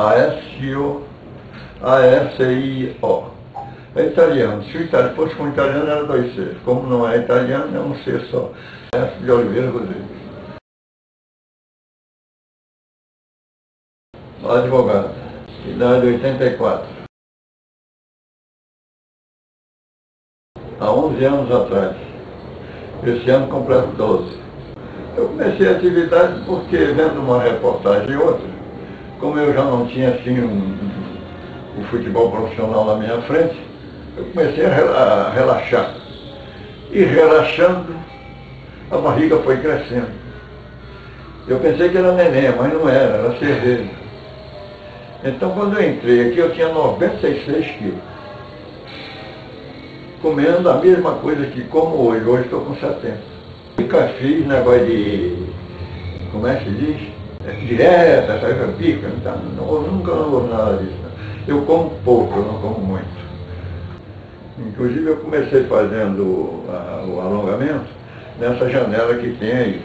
A-S-C-O, A-S-I-O. É italiano. Se o fosse com italiano era 2 C. Como não é italiano, é um C só. S de Oliveira Rodrigues. Advogado. Idade 84. Há 11 anos atrás. Esse ano completo 12. Eu comecei a atividade porque, vendo uma reportagem e outra, como eu já não tinha assim o futebol profissional na minha frente, eu comecei a relaxar. E relaxando, a barriga foi crescendo. Eu pensei que era neném, mas não era cerveja. Então quando eu entrei aqui, eu tinha 96 quilos. Comendo a mesma coisa que como hoje. Hoje estou com 70. Nunca fiz negócio de, como é que se diz? Dieta, pica, nunca não nada disso. Eu como pouco, eu não como muito. Inclusive eu comecei fazendo o alongamento nessa janela que tem aí.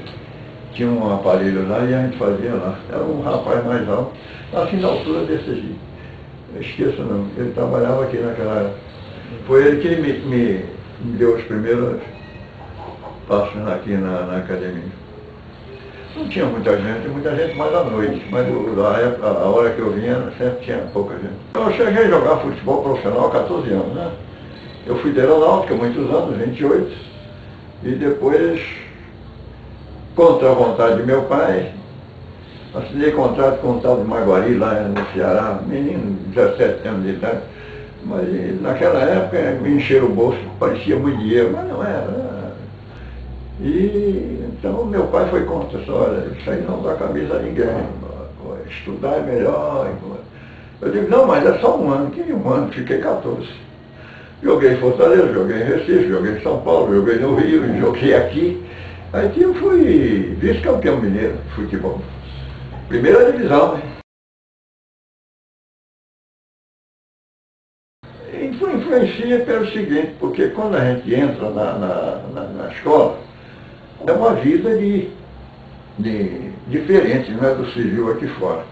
Tinha um aparelho lá e a gente fazia lá. Era um rapaz mais alto, assim na altura desse aqui. Não esqueço não, ele trabalhava aqui naquela época. Foi ele que me deu os primeiros passos aqui na academia. Não tinha muita gente mais à noite, mas a hora que eu vinha sempre tinha pouca gente. Eu cheguei a jogar futebol profissional há 14 anos, né? Eu fui da aeronáutica muitos anos, 28, e depois, contra a vontade de meu pai, assinei contrato com um tal de Maguari lá no Ceará, menino, 17 anos de idade, mas naquela época me encheram o bolso, parecia muito dinheiro, mas não era. E então meu pai foi contra, disse, olha, isso aí não dá camisa a ninguém, estudar é melhor. Eu digo, não, mas é só um ano, que um ano, fiquei 14. Joguei em Fortaleza, joguei em Recife, joguei em São Paulo, joguei no Rio, joguei aqui. Aí eu fui vice-campeão mineiro de futebol. Primeira divisão, né? Influencia pelo seguinte, porque quando a gente entra na escola, é uma vida diferente, não é do civil aqui fora.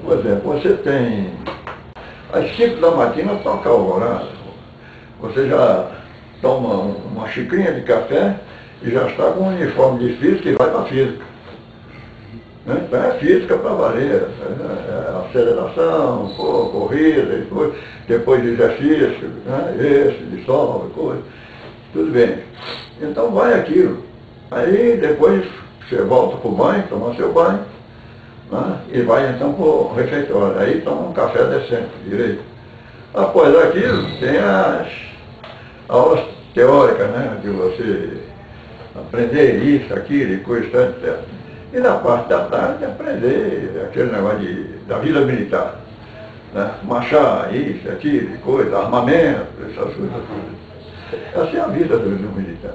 Por exemplo, você tem, às 5 da matina toca a alvorada. Você já toma uma xicrinha de café e já está com um uniforme de física e vai para a física. Né? Então é física para valer, aceleração, corrida, depois de exercício, né? Esse, de sol, coisa, tudo bem. Então vai aquilo. Aí depois você volta para o banho, toma seu banho, né? E vai então para o refeitório. Aí toma um café decente, direito. Após aquilo, tem as aulas teóricas, né? De você aprender isso, aquilo e coisa, etc. E na parte da tarde, aprender aquele negócio da vida militar. Né? Marchar, isso, aquilo, coisa, armamento, essas coisas. Essa é a vida do militar.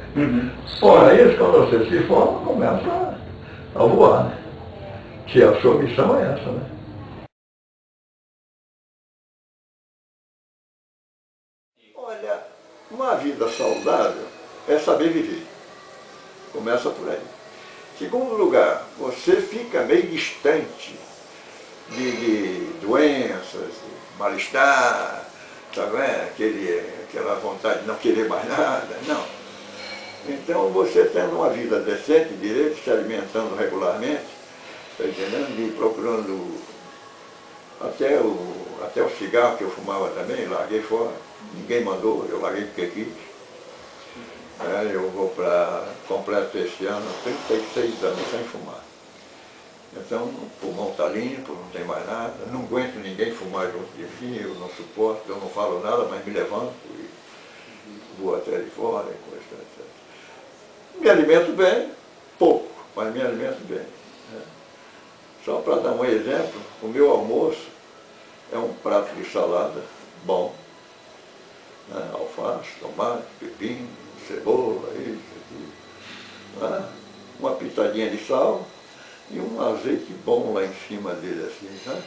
Fora isso, quando você se forma, começa a voar, né? Que a sua missão é essa, né? Olha, uma vida saudável é saber viver. Começa por aí. Segundo lugar, você fica meio distante de doenças, de mal-estar, sabe? Aquela vontade de não querer mais nada, não. Então você tendo uma vida decente, direito, se alimentando regularmente, tá entendendo? E procurando até o cigarro que eu fumava também, larguei fora. Ninguém mandou, eu larguei porque quis. Eu vou para completo esse ano 36 anos sem fumar. Então o pulmão está limpo, não tem mais nada, não aguento ninguém fumar junto de mim, eu não suporto, eu não falo nada, mas me levanto e vou até de fora e coisa, etc. Me alimento bem, pouco, mas me alimento bem. Né? Só para dar um exemplo, o meu almoço é um prato de salada bom, né? Alface, tomate, pepino, cebola, isso, aqui, né? Uma pitadinha de sal e um azeite bom lá em cima dele, assim, né?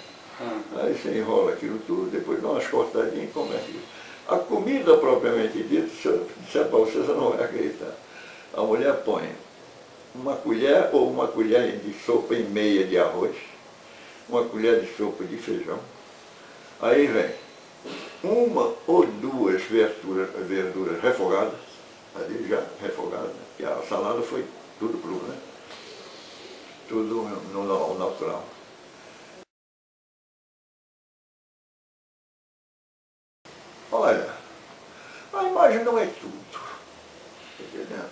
Aí você enrola aquilo tudo, depois dá umas cortadinhas e come aquilo. A comida propriamente dita, se eu disser para você, você não vai acreditar. A mulher põe uma colher ou uma colher de sopa e meia de arroz, uma colher de sopa de feijão. Aí vem uma ou duas verduras refogadas, ali já refogadas, porque a salada foi tudo cru, né? Tudo no natural. Olha, a imagem não é tudo, entendeu?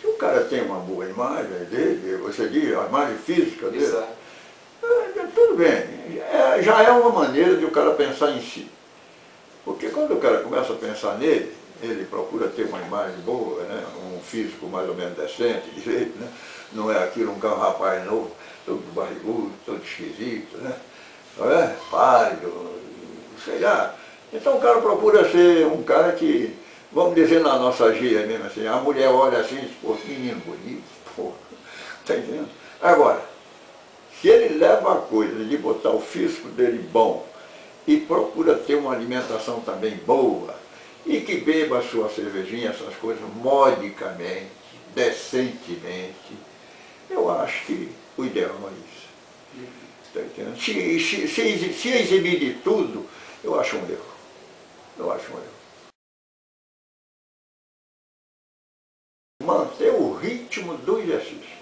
Se o cara tem uma boa imagem dele, você diz a imagem física dele, tudo bem, já é uma maneira de o cara pensar em si. Porque quando o cara começa a pensar nele, ele procura ter uma imagem boa, né? Um físico mais ou menos decente, de jeito, né? Não é aquilo um rapaz novo, todo barrigudo, todo esquisito, né? Não é? Pálido, sei lá. Então o cara procura ser um cara que, vamos dizer na nossa gíria mesmo assim, a mulher olha assim e diz, pô, que menino bonito, pô, tá entendendo? Agora, se ele leva a coisa de botar o físico dele bom e procura ter uma alimentação também boa, e que beba a sua cervejinha, essas coisas, modicamente, decentemente, eu acho que o ideal é isso. Tá entendendo? Se exibir de tudo, eu acho um erro. Eu acho um erro. Manter o ritmo do exercício.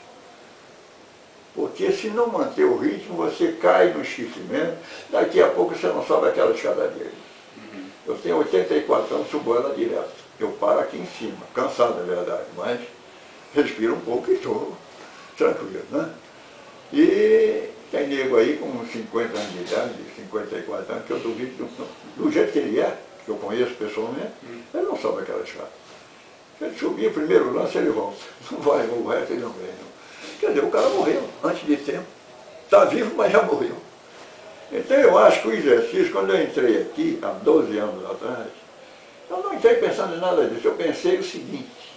Porque se não manter o ritmo, você cai no esquecimento, daqui a pouco você não sobe aquela escadaria. Eu tenho 84 anos, subo ela direto. Eu paro aqui em cima, cansado, é verdade, mas respiro um pouco e estou tranquilo, né? E tem nego aí com 50 anos de idade, 54 anos, que eu duvido, do jeito que ele é, que eu conheço pessoalmente, ele não sobe aquela escada. Se ele subir o primeiro lance, ele volta. Não vai, o resto ele não vem. Não. Quer dizer, o cara morreu antes de tempo. Está vivo, mas já morreu. Então eu acho que o exercício, quando eu entrei aqui, há 12 anos atrás, eu não entrei pensando em nada disso. Eu pensei o seguinte,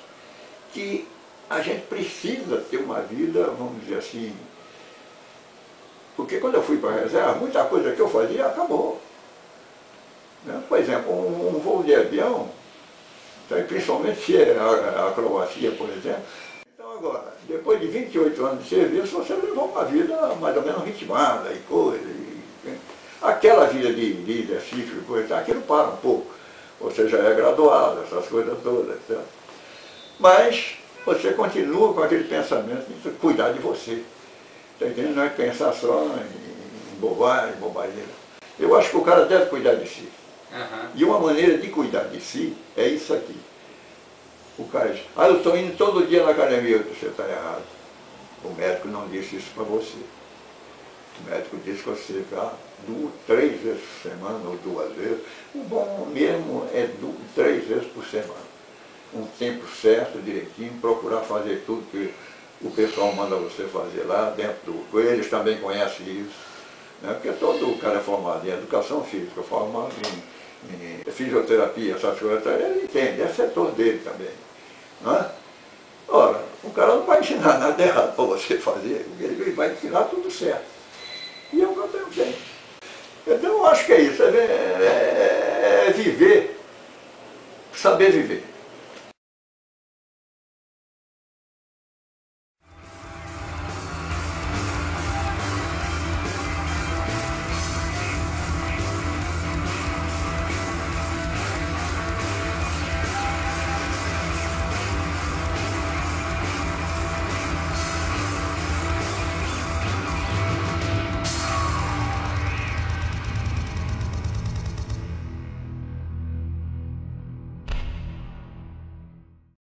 que a gente precisa ter uma vida, vamos dizer assim, porque quando eu fui para a reserva, muita coisa que eu fazia acabou. Né? Por exemplo, um voo de avião, então, principalmente se é a acrobacia, por exemplo. Então agora, depois de 28 anos de serviço, você levou uma vida mais ou menos ritmada e coisa. Aquela vida de exercício e coisa, aquilo para um pouco. Você já é graduado, essas coisas todas, etc. Mas você continua com aquele pensamento de cuidar de você. Tá entendendo? Não é pensar só em bobagem, bobageira. Eu acho que o cara deve cuidar de si. E uma maneira de cuidar de si é isso aqui. O cara diz, eu estou indo todo dia na academia. Você está errado. O médico não disse isso para você. O médico disse que você vá 3 vezes por semana ou 2 vezes. O bom mesmo é 3 vezes por semana. Um tempo certo, direitinho, procurar fazer tudo que o pessoal manda você fazer lá dentro do... Eles também conhecem isso. Né? Porque todo cara é formado em educação física, formado em fisioterapia, essas coisas, ele entende, é setor dele também. Não é? Ora, o cara não vai ensinar nada errado para você fazer, ele vai ensinar tudo certo. E é o que eu tenho feito. Então eu acho que é isso, é viver, saber viver.